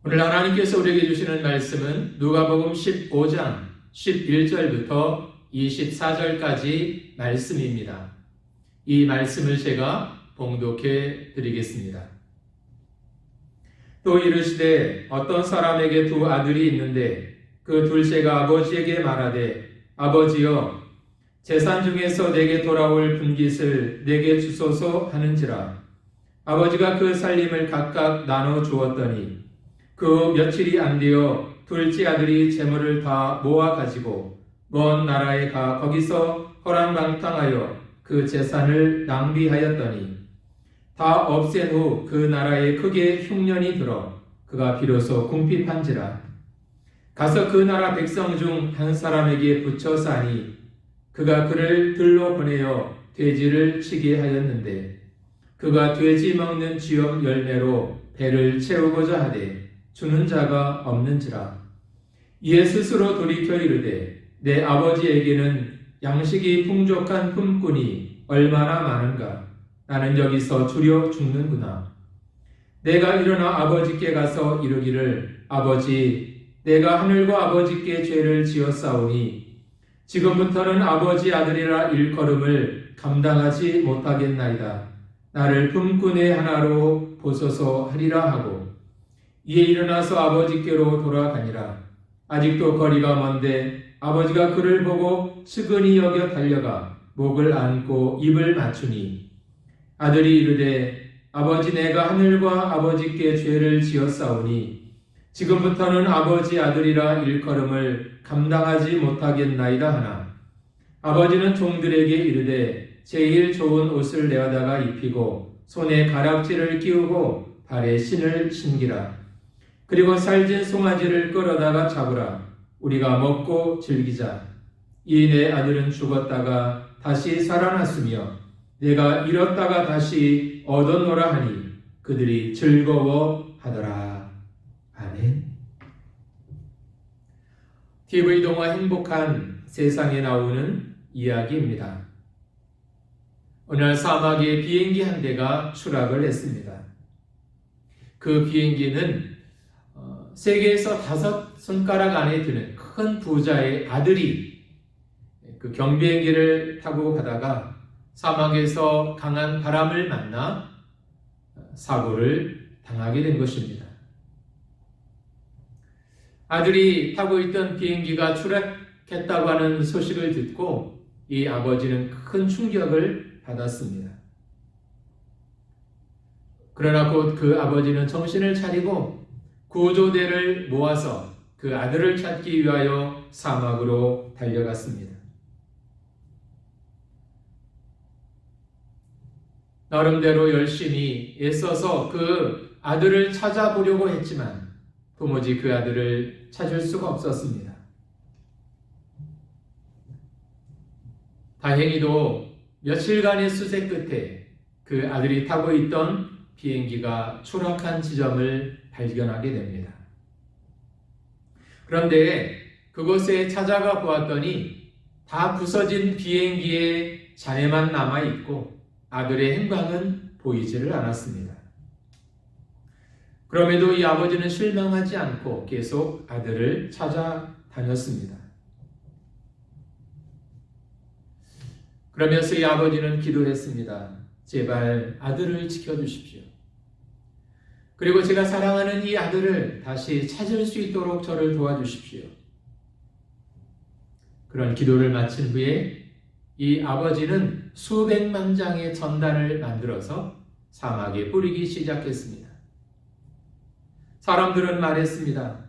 오늘 하나님께서 우리에게 주시는 말씀은 누가복음 15장 11절부터 24절까지 말씀입니다. 이 말씀을 제가 봉독해 드리겠습니다. 또 이르시되 어떤 사람에게 두 아들이 있는데 그 둘째가 아버지에게 말하되 아버지여 재산 중에서 내게 돌아올 분깃을 내게 주소서 하는지라. 아버지가 그 살림을 각각 나눠 주었더니 그 며칠이 안 되어 둘째 아들이 재물을 다 모아 가지고 먼 나라에 가 거기서 허랑방탕하여 그 재산을 낭비하였더니 다 없앤 후 그 나라에 크게 흉년이 들어 그가 비로소 궁핍한지라. 가서 그 나라 백성 중 한 사람에게 붙여 사니 그가 그를 들러 보내어 돼지를 치게 하였는데 그가 돼지 먹는 쥐염 열매로 배를 채우고자 하되 주는 자가 없는지라. 이에 스스로 돌이켜 이르되 내 아버지에게는 양식이 풍족한 품꾼이 얼마나 많은가. 나는 여기서 주려 죽는구나. 내가 일어나 아버지께 가서 이르기를 아버지 내가 하늘과 아버지께 죄를 지었사오니 지금부터는 아버지 아들이라 일컬음을 감당하지 못하겠나이다. 나를 품꾼의 하나로 보소서 하리라 하고 이에 일어나서 아버지께로 돌아가니라. 아직도 거리가 먼데 아버지가 그를 보고 측은히 여겨 달려가 목을 안고 입을 맞추니 아들이 이르되 아버지 내가 하늘과 아버지께 죄를 지었사오니 지금부터는 아버지 아들이라 일컬음을 감당하지 못하겠나이다 하나 아버지는 종들에게 이르되 제일 좋은 옷을 내어다가 입히고 손에 가락지를 끼우고 발에 신을 신기라. 그리고 살진 송아지를 끌어다가 잡으라. 우리가 먹고 즐기자. 이 내 아들은 죽었다가 다시 살아났으며 내가 잃었다가 다시 얻었노라 하니 그들이 즐거워하더라. 아멘. TV 동화 행복한 세상에 나오는 이야기입니다. 어느 날 사막에 비행기 한 대가 추락을 했습니다. 그 비행기는 세계에서 5손가락 안에 드는 큰 부자의 아들이 그 경비행기를 타고 가다가 사막에서 강한 바람을 만나 사고를 당하게 된 것입니다. 아들이 타고 있던 비행기가 추락했다고 하는 소식을 듣고 이 아버지는 큰 충격을 받았습니다. 그러나 곧 그 아버지는 정신을 차리고 구조대를 모아서 그 아들을 찾기 위하여 사막으로 달려갔습니다. 나름대로 열심히 애써서 그 아들을 찾아보려고 했지만 도무지 그 아들을 찾을 수가 없었습니다. 다행히도 며칠간의 수색 끝에 그 아들이 타고 있던 비행기가 추락한 지점을 발견하게 됩니다. 그런데 그곳에 찾아가 보았더니 다 부서진 비행기에 잔해만 남아있고 아들의 행방은 보이지를 않았습니다. 그럼에도 이 아버지는 실망하지 않고 계속 아들을 찾아다녔습니다. 그러면서 이 아버지는 기도했습니다. 제발 아들을 지켜주십시오. 그리고 제가 사랑하는 이 아들을 다시 찾을 수 있도록 저를 도와주십시오. 그런 기도를 마친 후에 이 아버지는 수백만 장의 전단을 만들어서 사막에 뿌리기 시작했습니다. 사람들은 말했습니다.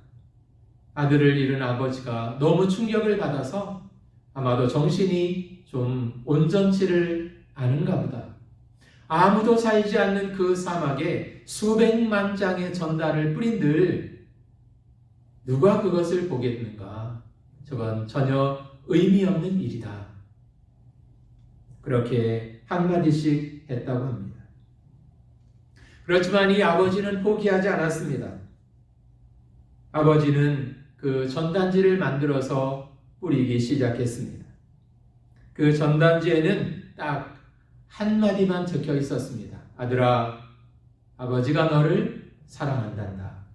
아들을 잃은 아버지가 너무 충격을 받아서 아마도 정신이 좀 온전치를 않은가 보다. 아무도 살지 않는 그 사막에 수백만 장의 전단을 뿌린들 누가 그것을 보겠는가? 저건 전혀 의미 없는 일이다. 그렇게 한마디씩 했다고 합니다. 그렇지만 이 아버지는 포기하지 않았습니다. 아버지는 그 전단지를 만들어서 뿌리기 시작했습니다. 그 전단지에는 딱 한마디만 적혀 있었습니다. 아들아, 아버지가 너를 사랑한단다.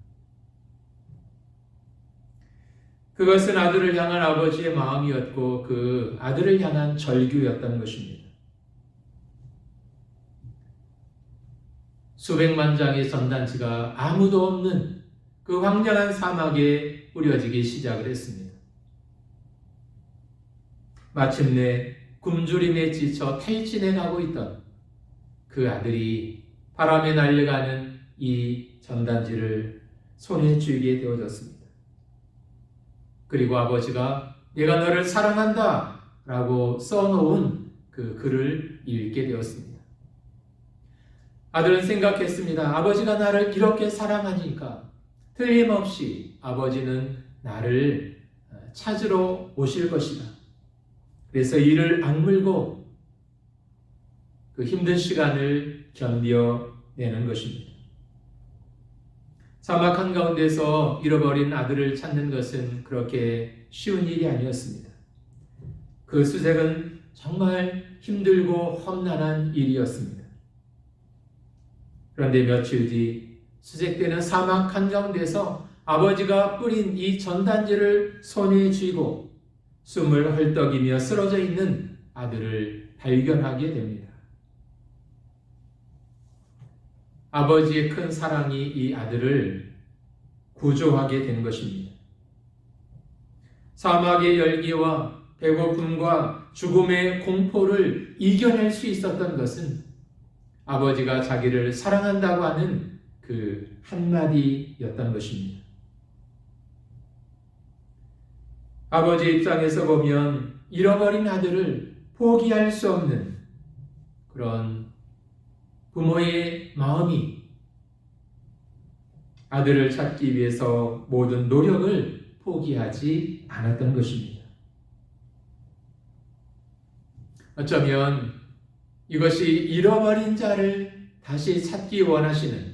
그것은 아들을 향한 아버지의 마음이었고 그 아들을 향한 절규였던 것입니다. 수백만 장의 전단지가 아무도 없는 그 황량한 사막에 뿌려지기 시작을 했습니다. 마침내 굶주림에 지쳐 탈진해 가고 있던 그 아들이 바람에 날려가는 이 전단지를 손에 쥐게 되어졌습니다. 그리고 아버지가 내가 너를 사랑한다 라고 써놓은 그 글을 읽게 되었습니다. 아들은 생각했습니다. 아버지가 나를 이렇게 사랑하니까 틀림없이 아버지는 나를 찾으러 오실 것이다. 그래서 이를 악물고 그 힘든 시간을 견뎌내는 것입니다. 사막 한가운데서 잃어버린 아들을 찾는 것은 그렇게 쉬운 일이 아니었습니다. 그 수색은 정말 힘들고 험난한 일이었습니다. 그런데 며칠 뒤 수색되는 사막 한가운데서 아버지가 뿌린 이 전단지를 손에 쥐고 숨을 헐떡이며 쓰러져 있는 아들을 발견하게 됩니다. 아버지의 큰 사랑이 이 아들을 구조하게 된 것입니다. 사막의 열기와 배고픔과 죽음의 공포를 이겨낼 수 있었던 것은 아버지가 자기를 사랑한다고 하는 그 한마디였던 것입니다. 아버지 입장에서 보면 잃어버린 아들을 포기할 수 없는 그런 부모의 마음이 아들을 찾기 위해서 모든 노력을 포기하지 않았던 것입니다. 어쩌면 이것이 잃어버린 자를 다시 찾기 원하시는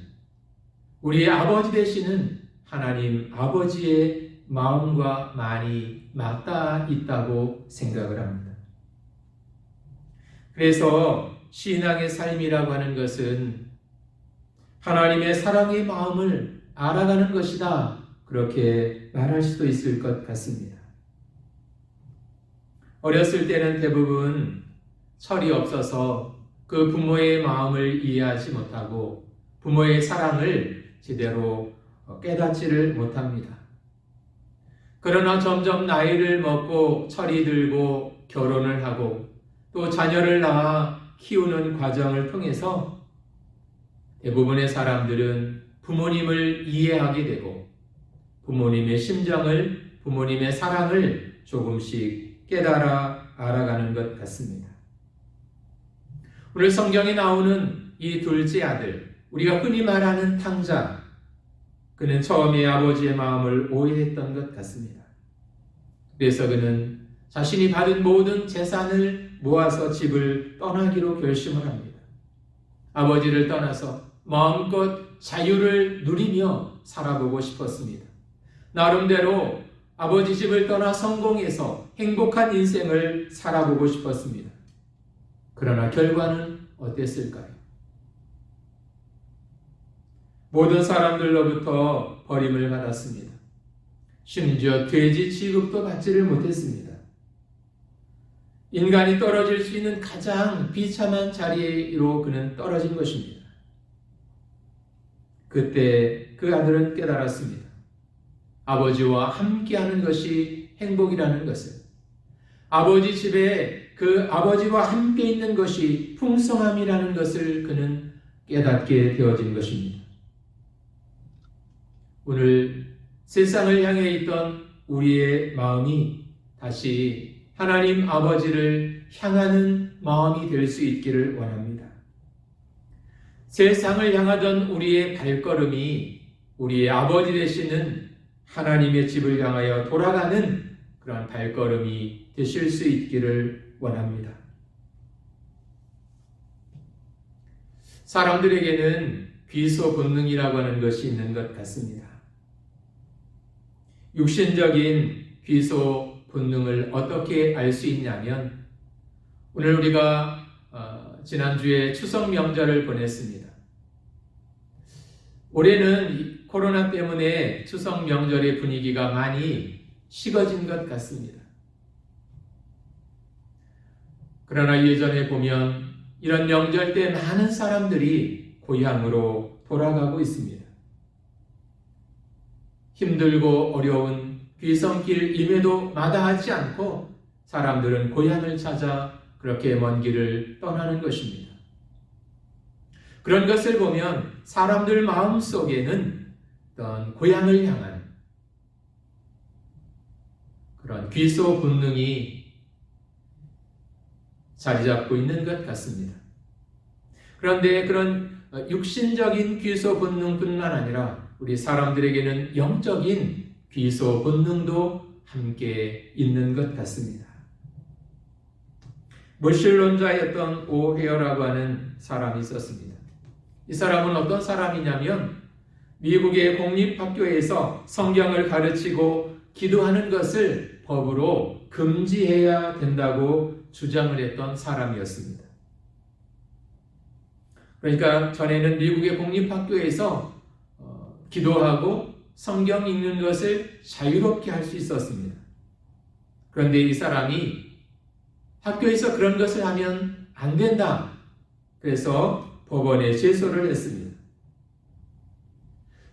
우리의 아버지 되시는 하나님 아버지의 마음과 많이 맞닿아 있다고 생각을 합니다. 그래서 신앙의 삶이라고 하는 것은 하나님의 사랑의 마음을 알아가는 것이다. 그렇게 말할 수도 있을 것 같습니다. 어렸을 때는 대부분 철이 없어서 그 부모의 마음을 이해하지 못하고 부모의 사랑을 제대로 깨닫지를 못합니다. 그러나 점점 나이를 먹고 철이 들고 결혼을 하고 또 자녀를 낳아 키우는 과정을 통해서 대부분의 사람들은 부모님을 이해하게 되고 부모님의 심정을, 부모님의 사랑을 조금씩 깨달아 알아가는 것 같습니다. 오늘 성경에 나오는 이 둘째 아들, 우리가 흔히 말하는 탕자, 그는 처음에 아버지의 마음을 오해했던 것 같습니다. 그래서 그는 자신이 받은 모든 재산을 모아서 집을 떠나기로 결심을 합니다. 아버지를 떠나서 마음껏 자유를 누리며 살아보고 싶었습니다. 나름대로 아버지 집을 떠나 성공해서 행복한 인생을 살아보고 싶었습니다. 그러나 결과는 어땠을까요? 모든 사람들로부터 버림을 받았습니다. 심지어 돼지 취급도 받지를 못했습니다. 인간이 떨어질 수 있는 가장 비참한 자리로 그는 떨어진 것입니다. 그때 그 아들은 깨달았습니다. 아버지와 함께하는 것이 행복이라는 것을, 아버지 집에 그 아버지와 함께 있는 것이 풍성함이라는 것을 그는 깨닫게 되어진 것입니다. 오늘 세상을 향해 있던 우리의 마음이 다시 하나님 아버지를 향하는 마음이 될 수 있기를 원합니다. 세상을 향하던 우리의 발걸음이 우리의 아버지 되시는 하나님의 집을 향하여 돌아가는 그런 발걸음이 되실 수 있기를 원합니다. 사람들에게는 귀소 본능이라고 하는 것이 있는 것 같습니다. 육신적인 귀소 본능을 어떻게 알 수 있냐면, 오늘 우리가 지난주에 추석 명절을 보냈습니다. 올해는 코로나 때문에 추석 명절의 분위기가 많이 식어진 것 같습니다. 그러나 예전에 보면 이런 명절 때 많은 사람들이 고향으로 돌아가고 있습니다. 힘들고 어려운 귀성길임에도 마다하지 않고 사람들은 고향을 찾아 그렇게 먼 길을 떠나는 것입니다. 그런 것을 보면 사람들 마음 속에는 어떤 고향을 향한 그런 귀소 본능이 자리 잡고 있는 것 같습니다. 그런데 그런 육신적인 귀소 본능뿐만 아니라 우리 사람들에게는 영적인 귀소 본능도 함께 있는 것 같습니다. 무신론자였던 오헤어라고 하는 사람이 있었습니다. 이 사람은 어떤 사람이냐면 미국의 공립학교에서 성경을 가르치고 기도하는 것을 법으로 금지해야 된다고 주장을 했던 사람이었습니다. 그러니까 전에는 미국의 공립학교에서 기도하고 성경 읽는 것을 자유롭게 할 수 있었습니다. 그런데 이 사람이 학교에서 그런 것을 하면 안 된다. 그래서 법원에 제소를 했습니다.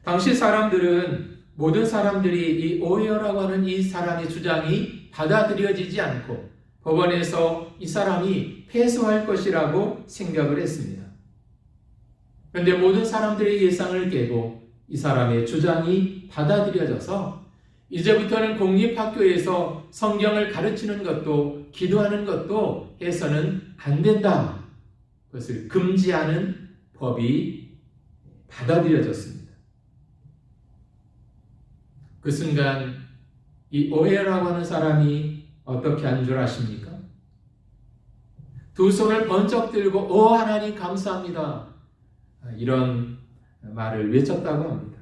당시 사람들은 모든 사람들이 이 오헤어라고 하는 이 사람의 주장이 받아들여지지 않고 법원에서 이 사람이 패소할 것이라고 생각을 했습니다. 그런데 모든 사람들의 예상을 깨고 이 사람의 주장이 받아들여져서 이제부터는 공립학교에서 성경을 가르치는 것도 기도하는 것도 해서는 안 된다. 그것을 금지하는 법이 받아들여졌습니다. 그 순간 이 오헤어라고 하는 사람이 어떻게 한 줄 아십니까? 두 손을 번쩍 들고 오 하나님 감사합니다. 이런 말을 외쳤다고 합니다.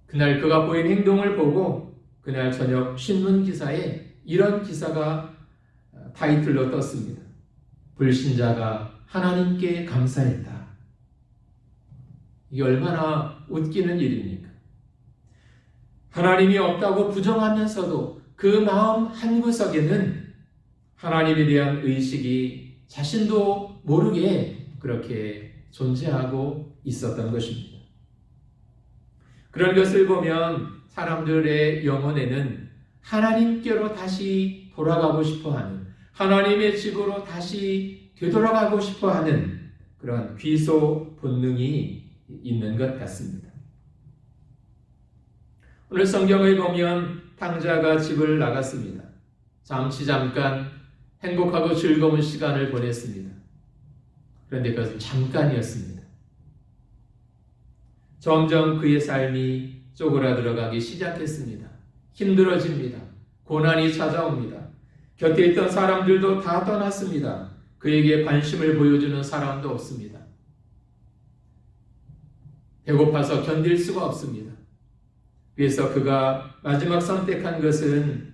그날 그가 보인 행동을 보고 그날 저녁 신문 기사에 이런 기사가 타이틀로 떴습니다. 불신자가 하나님께 감사했다. 이게 얼마나 웃기는 일입니까? 하나님이 없다고 부정하면서도 그 마음 한구석에는 하나님에 대한 의식이 자신도 모르게 그렇게 존재하고 있었던 것입니다. 그런 것을 보면 사람들의 영혼에는 하나님께로 다시 돌아가고 싶어하는, 하나님의 집으로 다시 되돌아가고 싶어하는 그런 귀소 본능이 있는 것 같습니다. 오늘 성경을 보면 탕자가 집을 나갔습니다. 잠깐 행복하고 즐거운 시간을 보냈습니다. 그런데 그것은 잠깐이었습니다. 점점 그의 삶이 쪼그라들어가기 시작했습니다. 힘들어집니다. 고난이 찾아옵니다. 곁에 있던 사람들도 다 떠났습니다. 그에게 관심을 보여주는 사람도 없습니다. 배고파서 견딜 수가 없습니다. 그래서 그가 마지막 선택한 것은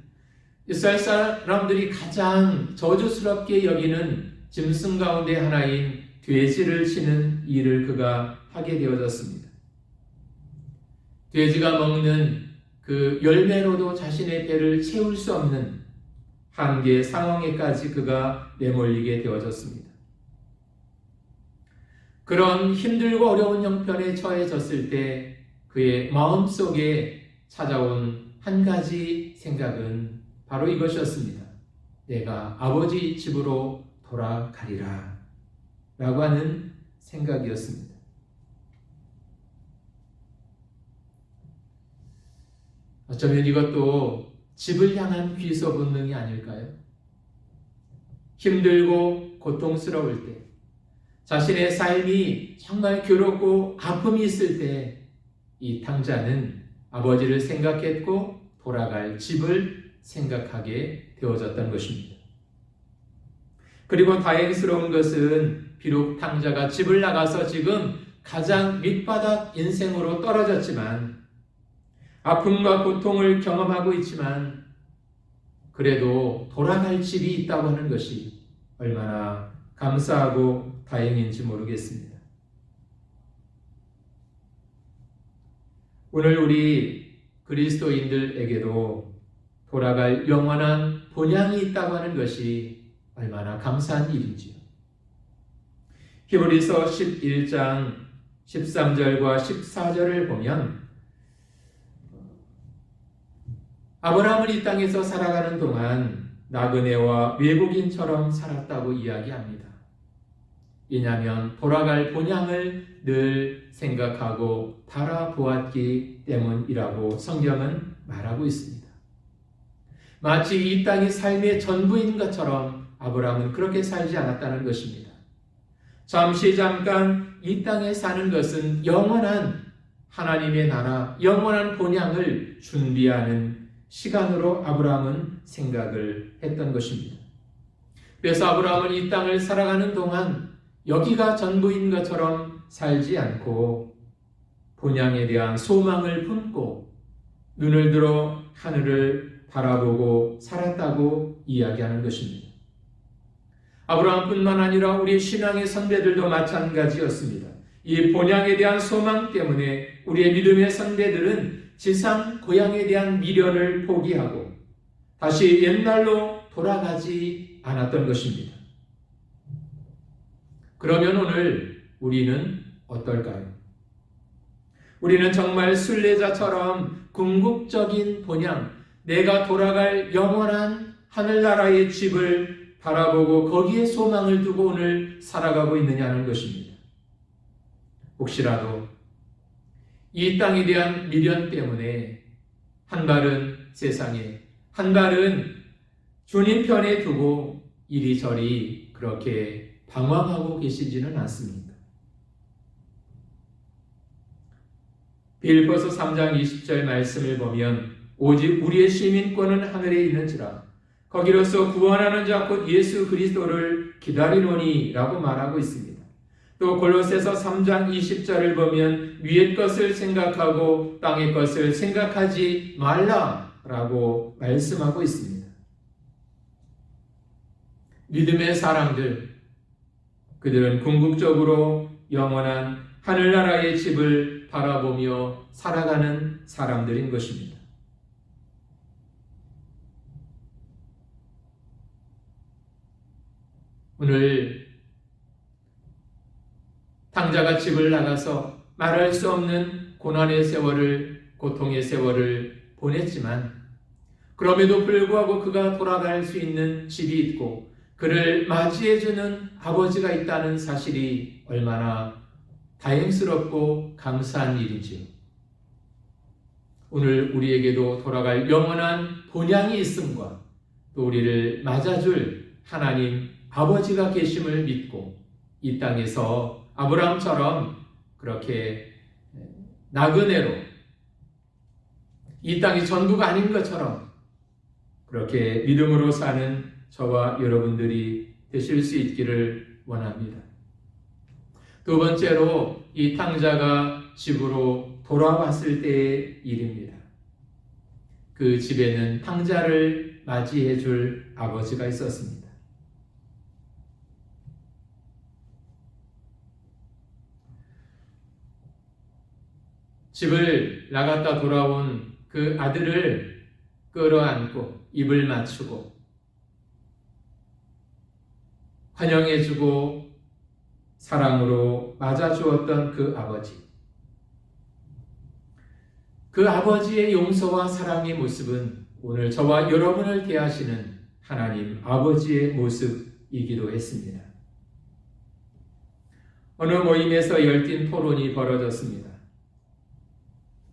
이스라엘 사람들이 가장 저주스럽게 여기는 짐승 가운데 하나인 돼지를 치는 일을 그가 하게 되어졌습니다. 돼지가 먹는 그 열매로도 자신의 배를 채울 수 없는 한계 상황에까지 그가 내몰리게 되어졌습니다. 그런 힘들고 어려운 형편에 처해졌을 때 그의 마음속에 찾아온 한 가지 생각은 바로 이것이었습니다. 내가 아버지 집으로 돌아가리라 라고 하는 생각이었습니다. 어쩌면 이것도 집을 향한 귀소 본능이 아닐까요? 힘들고 고통스러울 때, 자신의 삶이 정말 괴롭고 아픔이 있을 때 이 탕자는 아버지를 생각했고 돌아갈 집을 생각하게 되어졌던 것입니다. 그리고 다행스러운 것은 비록 탕자가 집을 나가서 지금 가장 밑바닥 인생으로 떨어졌지만 아픔과 고통을 경험하고 있지만 그래도 돌아갈 집이 있다고 하는 것이 얼마나 감사하고 다행인지 모르겠습니다. 오늘 우리 그리스도인들에게도 돌아갈 영원한 본향이 있다고 하는 것이 얼마나 감사한 일인지요. 히브리서 11장 13절과 14절을 보면 아브라함은 이 땅에서 살아가는 동안 나그네와 외국인처럼 살았다고 이야기합니다. 왜냐하면 돌아갈 본향을 늘 생각하고 바라보았기 때문이라고 성경은 말하고 있습니다. 마치 이 땅이 삶의 전부인 것처럼 아브라함은 그렇게 살지 않았다는 것입니다. 잠깐 이 땅에 사는 것은 영원한 하나님의 나라, 영원한 본향을 준비하는 시간으로 아브라함은 생각을 했던 것입니다. 그래서 아브라함은 이 땅을 살아가는 동안 여기가 전부인 것처럼 살지 않고 본향에 대한 소망을 품고 눈을 들어 하늘을 바라보고 살았다고 이야기하는 것입니다. 아브라함뿐만 아니라 우리 신앙의 선배들도 마찬가지였습니다. 이 본향에 대한 소망 때문에 우리의 믿음의 선배들은 지상 고향에 대한 미련을 포기하고 다시 옛날로 돌아가지 않았던 것입니다. 그러면 오늘 우리는 어떨까요? 우리는 정말 순례자처럼 궁극적인 본향, 내가 돌아갈 영원한 하늘나라의 집을 바라보고 거기에 소망을 두고 오늘 살아가고 있느냐는 것입니다. 혹시라도 이 땅에 대한 미련 때문에 한 발은 세상에, 한 발은 주님 편에 두고 이리저리 그렇게 방황하고 계시지는 않습니까? 빌립보서 3장 20절 말씀을 보면 오직 우리의 시민권은 하늘에 있는지라 거기로서 구원하는 자 곧 예수 그리스도를 기다리노니 라고 말하고 있습니다. 또 골로새서 3장 20절을 보면 위의 것을 생각하고 땅의 것을 생각하지 말라라고 말씀하고 있습니다. 믿음의 사람들, 그들은 궁극적으로 영원한 하늘나라의 집을 바라보며 살아가는 사람들인 것입니다. 오늘 탕자가 집을 나가서 말할 수 없는 고난의 세월을, 고통의 세월을 보냈지만 그럼에도 불구하고 그가 돌아갈 수 있는 집이 있고 그를 맞이해주는 아버지가 있다는 사실이 얼마나 다행스럽고 감사한 일이지요. 오늘 우리에게도 돌아갈 영원한 본향이 있음과 또 우리를 맞아줄 하나님 아버지가 계심을 믿고 이 땅에서 아브라함처럼 그렇게 나그네로 이 땅이 전부가 아닌 것처럼 그렇게 믿음으로 사는 저와 여러분들이 되실 수 있기를 원합니다. 두 번째로 이 탕자가 집으로 돌아왔을 때의 일입니다. 그 집에는 탕자를 맞이해 줄 아버지가 있었습니다. 집을 나갔다 돌아온 그 아들을 끌어안고 입을 맞추고 환영해주고 사랑으로 맞아주었던 그 아버지. 그 아버지의 용서와 사랑의 모습은 오늘 저와 여러분을 대하시는 하나님 아버지의 모습이기도 했습니다. 어느 모임에서 열띤 토론이 벌어졌습니다.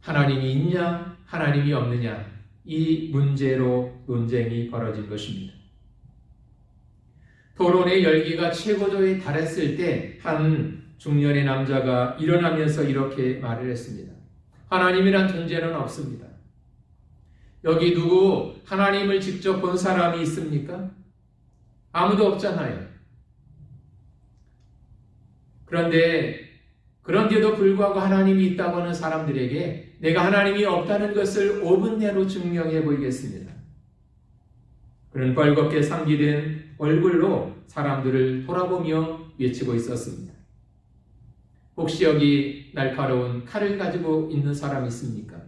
하나님이 있냐, 하나님이 없느냐, 이 문제로 논쟁이 벌어진 것입니다. 토론의 열기가 최고조에 달했을 때 한 중년의 남자가 일어나면서 이렇게 말을 했습니다. 하나님이란 존재는 없습니다. 여기 누구 하나님을 직접 본 사람이 있습니까? 아무도 없잖아요. 그런데도 불구하고 하나님이 있다고 하는 사람들에게 내가 하나님이 없다는 것을 5분 내로 증명해 보이겠습니다. 그런 벌겋게 상기된 얼굴로 사람들을 돌아보며 외치고 있었습니다. 혹시 여기 날카로운 칼을 가지고 있는 사람 있습니까?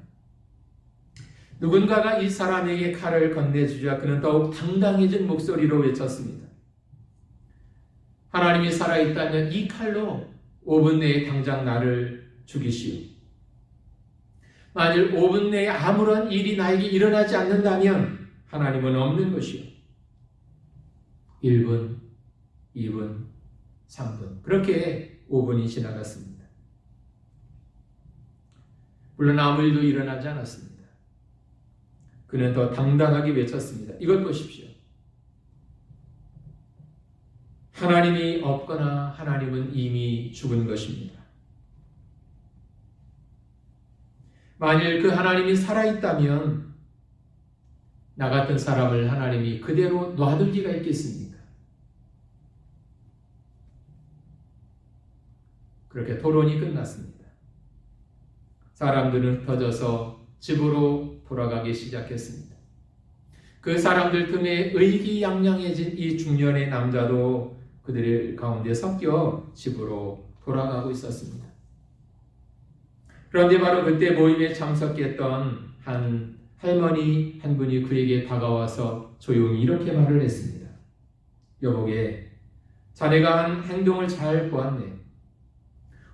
누군가가 이 사람에게 칼을 건네주자 그는 더욱 당당해진 목소리로 외쳤습니다. 하나님이 살아있다면 이 칼로 5분 내에 당장 나를 죽이시오. 만일 5분 내에 아무런 일이 나에게 일어나지 않는다면 하나님은 없는 것이요. 1분, 2분, 3분 그렇게 5분이 지나갔습니다. 물론 아무 일도 일어나지 않았습니다. 그는 더 당당하게 외쳤습니다. 이것 보십시오. 하나님이 없거나 하나님은 이미 죽은 것입니다. 만일 그 하나님이 살아있다면 나 같은 사람을 하나님이 그대로 놔둘 리가 있겠습니까? 그렇게 토론이 끝났습니다. 사람들은 흩어져서 집으로 돌아가기 시작했습니다. 그 사람들 틈에 의기양양해진 이 중년의 남자도 그들의 가운데 섞여 집으로 돌아가고 있었습니다. 그런데 바로 그때 모임에 참석했던 한 할머니 한 분이 그에게 다가와서 조용히 이렇게 말을 했습니다. 여보게, 자네가 한 행동을 잘 보았네.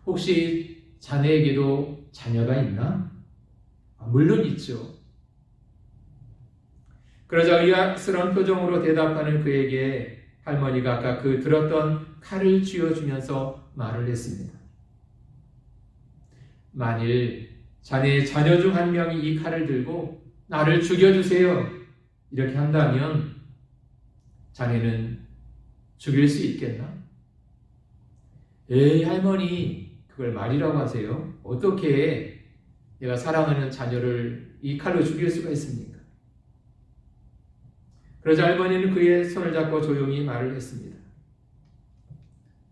혹시 자네에게도 자녀가 있나? 물론 있죠. 그러자 의아스러운 표정으로 대답하는 그에게 할머니가 아까 그 들었던 칼을 쥐어주면서 말을 했습니다. 만일 자네의 자녀 중 한 명이 이 칼을 들고 나를 죽여주세요 이렇게 한다면 자네는 죽일 수 있겠나? 에이 할머니, 그걸 말이라고 하세요? 어떻게 내가 사랑하는 자녀를 이 칼로 죽일 수가 있습니까? 그러자 할머니는 그의 손을 잡고 조용히 말을 했습니다.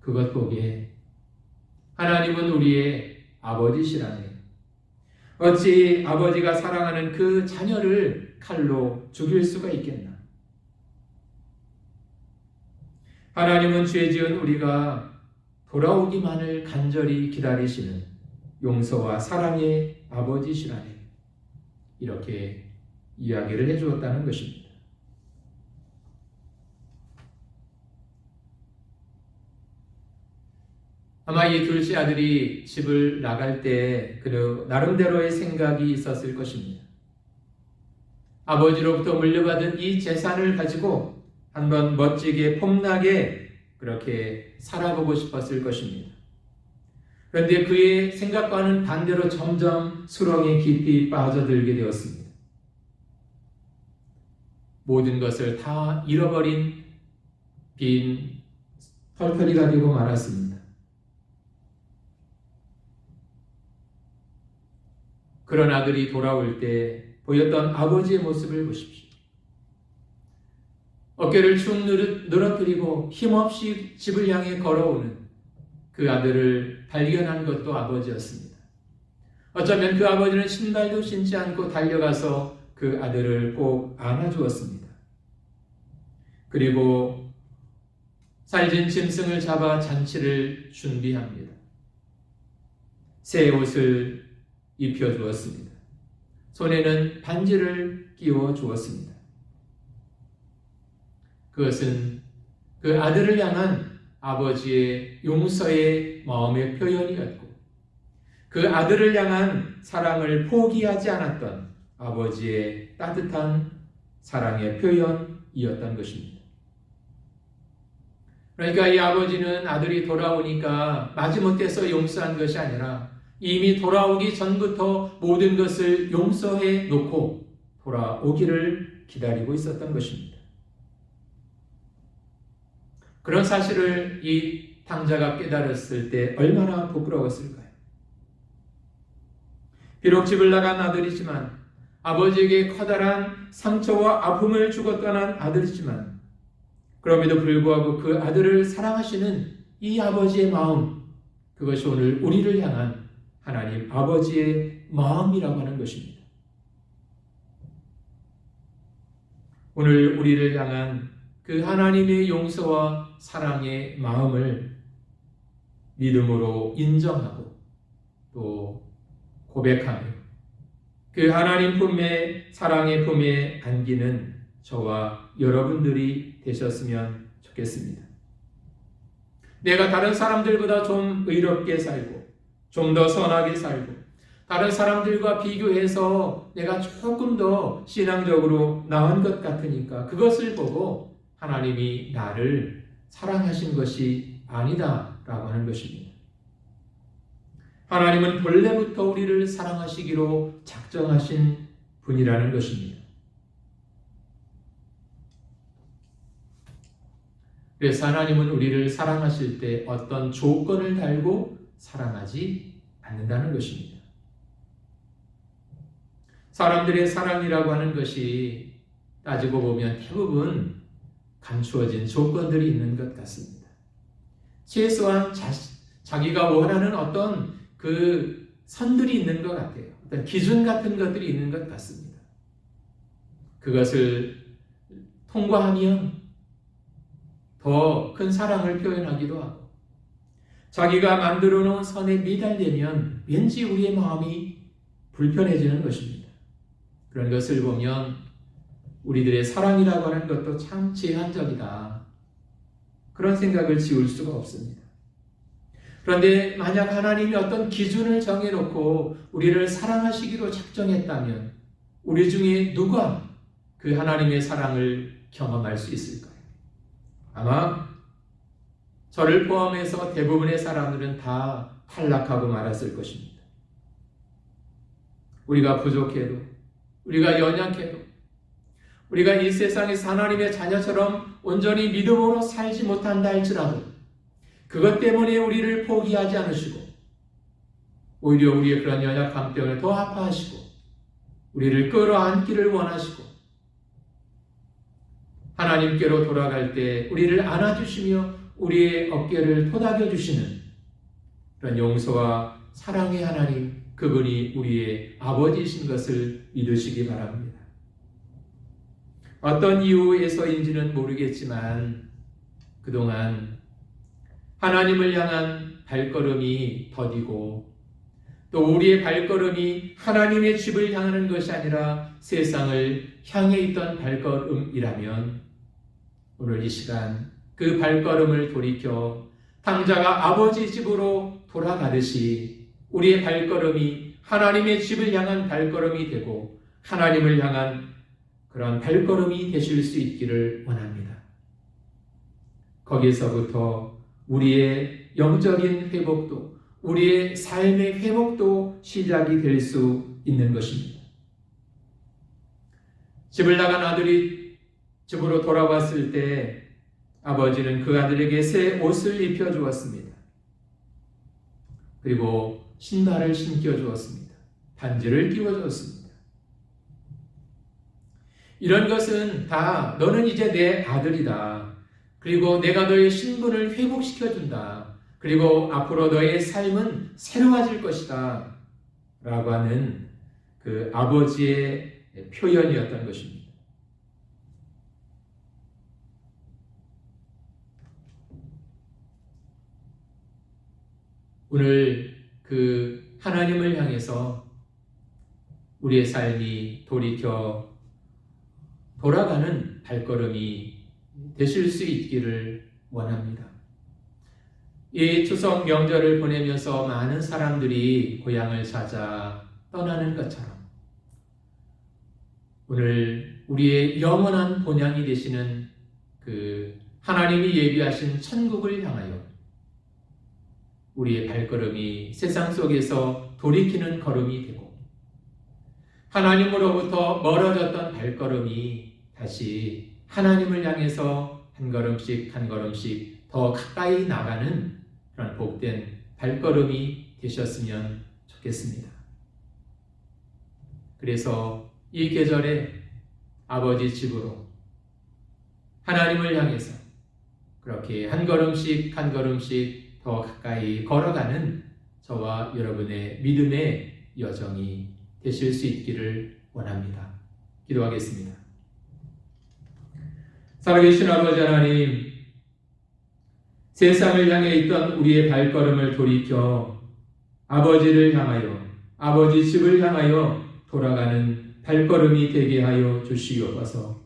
그것 보기에 하나님은 우리의 아버지시라네. 어찌 아버지가 사랑하는 그 자녀를 칼로 죽일 수가 있겠나? 하나님은 죄 지은 우리가 돌아오기만을 간절히 기다리시는 용서와 사랑의 아버지시라네. 이렇게 이야기를 해주었다는 것입니다. 아마 이 둘째 아들이 집을 나갈 때 그 나름대로의 생각이 있었을 것입니다. 아버지로부터 물려받은 이 재산을 가지고 한번 멋지게 폼나게 그렇게 살아보고 싶었을 것입니다. 그런데 그의 생각과는 반대로 점점 수렁에 깊이 빠져들게 되었습니다. 모든 것을 다 잃어버린 빈 털털이가 되고 말았습니다. 그런 아들이 돌아올 때 보였던 아버지의 모습을 보십시오. 어깨를 축 늘어뜨리고 힘없이 집을 향해 걸어오는 그 아들을 발견한 것도 아버지였습니다. 어쩌면 그 아버지는 신발도 신지 않고 달려가서 그 아들을 꼭 안아주었습니다. 그리고 살진 짐승을 잡아 잔치를 준비합니다. 새 옷을 입혀주었습니다. 손에는 반지를 끼워 주었습니다. 그것은 그 아들을 향한 아버지의 용서의 마음의 표현이었고 그 아들을 향한 사랑을 포기하지 않았던 아버지의 따뜻한 사랑의 표현이었던 것입니다. 그러니까 이 아버지는 아들이 돌아오니까 마지못해서 용서한 것이 아니라 이미 돌아오기 전부터 모든 것을 용서해 놓고 돌아오기를 기다리고 있었던 것입니다. 그런 사실을 이 탕자가 깨달았을 때 얼마나 부끄러웠을까요? 비록 집을 나간 아들이지만 아버지에게 커다란 상처와 아픔을 주고 떠난 아들이지만 그럼에도 불구하고 그 아들을 사랑하시는 이 아버지의 마음, 그것이 오늘 우리를 향한 하나님 아버지의 마음이라고 하는 것입니다. 오늘 우리를 향한 그 하나님의 용서와 사랑의 마음을 믿음으로 인정하고 또 고백하며 그 하나님 품에, 사랑의 품에 안기는 저와 여러분들이 되셨으면 좋겠습니다. 내가 다른 사람들보다 좀 의롭게 살고 좀 더 선하게 살고 다른 사람들과 비교해서 내가 조금 더 신앙적으로 나은 것 같으니까 그것을 보고 하나님이 나를 사랑하신 것이 아니다라고 하는 것입니다. 하나님은 본래부터 우리를 사랑하시기로 작정하신 분이라는 것입니다. 그래서 하나님은 우리를 사랑하실 때 어떤 조건을 달고 사랑하지 않는다는 것입니다. 사람들의 사랑이라고 하는 것이 따지고 보면 대부분 감추어진 조건들이 있는 것 같습니다. 최소한 자기가 원하는 어떤 그 선들이 있는 것 같아요. 어떤 기준 같은 것들이 있는 것 같습니다. 그것을 통과하면 더 큰 사랑을 표현하기도 하고 자기가 만들어 놓은 선에 미달되면 왠지 우리의 마음이 불편해지는 것입니다. 그런 것을 보면 우리들의 사랑이라고 하는 것도 참 제한적이다. 그런 생각을 지울 수가 없습니다. 그런데 만약 하나님이 어떤 기준을 정해놓고 우리를 사랑하시기로 작정했다면 우리 중에 누가 그 하나님의 사랑을 경험할 수 있을까요? 아마 저를 포함해서 대부분의 사람들은 다 탈락하고 말았을 것입니다. 우리가 부족해도, 우리가 연약해도, 우리가 이 세상에서 하나님의 자녀처럼 온전히 믿음으로 살지 못한다 할지라도 그것 때문에 우리를 포기하지 않으시고 오히려 우리의 그런 연약함 때문에 더 아파하시고 우리를 끌어안기를 원하시고 하나님께로 돌아갈 때 우리를 안아주시며 우리의 어깨를 토닥여 주시는 그런 용서와 사랑의 하나님, 그분이 우리의 아버지이신 것을 믿으시기 바랍니다. 어떤 이유에서인지는 모르겠지만 그동안 하나님을 향한 발걸음이 더디고 또 우리의 발걸음이 하나님의 집을 향하는 것이 아니라 세상을 향해 있던 발걸음이라면 오늘 이 시간 그 발걸음을 돌이켜 탕자가 아버지 집으로 돌아가듯이 우리의 발걸음이 하나님의 집을 향한 발걸음이 되고 하나님을 향한 그런 발걸음이 되실 수 있기를 원합니다. 거기서부터 우리의 영적인 회복도 우리의 삶의 회복도 시작이 될 수 있는 것입니다. 집을 나간 아들이 집으로 돌아왔을 때 아버지는 그 아들에게 새 옷을 입혀주었습니다. 그리고 신발을 신겨주었습니다. 반지를 끼워주었습니다. 이런 것은 다 너는 이제 내 아들이다. 그리고 내가 너의 신분을 회복시켜준다. 그리고 앞으로 너의 삶은 새로워질 것이다. 라고 하는 그 아버지의 표현이었던 것입니다. 오늘 그 하나님을 향해서 우리의 삶이 돌이켜 돌아가는 발걸음이 되실 수 있기를 원합니다. 이 추석 명절을 보내면서 많은 사람들이 고향을 찾아 떠나는 것처럼 오늘 우리의 영원한 본향이 되시는 그 하나님이 예비하신 천국을 향하여 우리의 발걸음이 세상 속에서 돌이키는 걸음이 되고 하나님으로부터 멀어졌던 발걸음이 다시 하나님을 향해서 한 걸음씩 한 걸음씩 더 가까이 나가는 그런 복된 발걸음이 되셨으면 좋겠습니다. 그래서 이 계절에 아버지 집으로 하나님을 향해서 그렇게 한 걸음씩 한 걸음씩 더 가까이 걸어가는 저와 여러분의 믿음의 여정이 되실 수 있기를 원합니다. 기도하겠습니다. 살아계신 아버지 하나님, 세상을 향해 있던 우리의 발걸음을 돌이켜 아버지를 향하여, 아버지 집을 향하여 돌아가는 발걸음이 되게 하여 주시옵소서.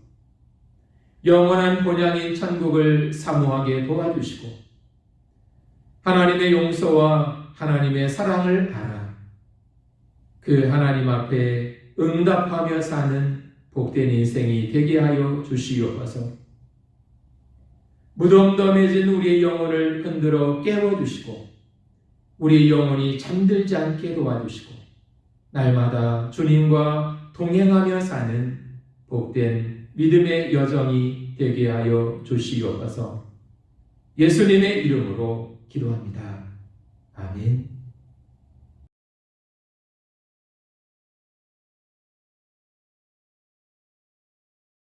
영원한 본향인 천국을 사모하게 도와주시고 하나님의 용서와 하나님의 사랑을 알아 그 하나님 앞에 응답하며 사는 복된 인생이 되게 하여 주시옵소서. 무덤덤해진 우리의 영혼을 흔들어 깨워주시고 우리의 영혼이 잠들지 않게 도와주시고 날마다 주님과 동행하며 사는 복된 믿음의 여정이 되게 하여 주시옵소서. 예수님의 이름으로 기도합니다. 아멘.